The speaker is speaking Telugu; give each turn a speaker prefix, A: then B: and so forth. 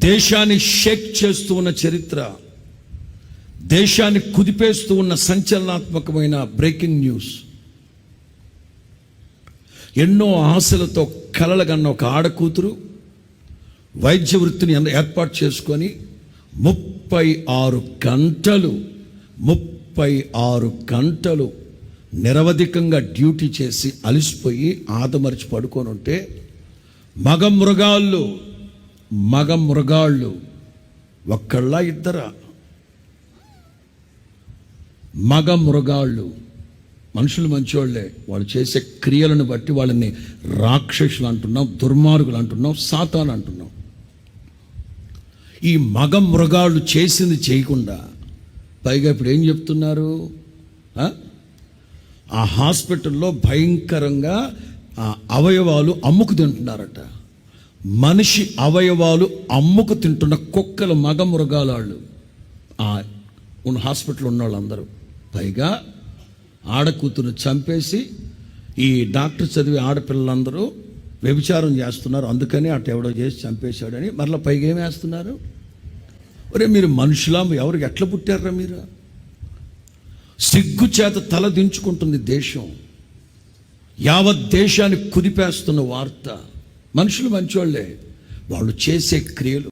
A: దేశాన్ని షేక్ చేస్తూ ఉన్న చరిత్ర, దేశాన్ని కుదిపేస్తూ ఉన్న సంచలనాత్మకమైన బ్రేకింగ్ న్యూస్. ఎన్నో ఆశలతో కలలుగన్న ఒక ఆడకూతురు వైద్య వృత్తిని ఏర్పాటు చేసుకొని 36 గంటలు నిరవధికంగా డ్యూటీ చేసి అలసిపోయి ఆదమరిచి పడుకొని ఉంటే మగ మృగాళ్ళు ఒక్కళ్ళ ఇద్దరా? మగ మృగాళ్ళు. మనుషులు మంచివాళ్లే, వాళ్ళు చేసే క్రియలను బట్టి వాళ్ళని రాక్షసులు అంటున్నాం, దుర్మార్గులు అంటున్నాం, సాతాను అంటున్నాం. ఈ మగ మృగాళ్ళు చేసింది చేయకుండా పైగా ఇప్పుడు ఏం చెప్తున్నారు? ఆ హాస్పిటల్లో భయంకరంగా అవయవాలు అమ్ముకు తింటున్నారట. మనిషి అవయవాలు అమ్ముకు తింటున్న కుక్కలు మగ మృగాలు ఉన్న హాస్పిటల్ ఉన్న వాళ్ళందరూ. పైగా ఆడకూతురు చంపేసి ఈ డాక్టర్ చదివి ఆడపిల్లలందరూ వ్యభిచారం చేస్తున్నారు, అందుకని అటు ఎవడో చేసి చంపేశాడని మరలా పైగా ఏం వేస్తున్నారు? ఒరే మీరు మనుషులా? ఎవరికి ఎట్లా పుట్టారా మీరు? సిగ్గు చేత తల దించుకుంటుంది దేశం. యావత్ దేశాన్ని కుదిపేస్తున్న వార్త. మనుషులు మంచోళ్లే, వాళ్ళు చేసే క్రియలు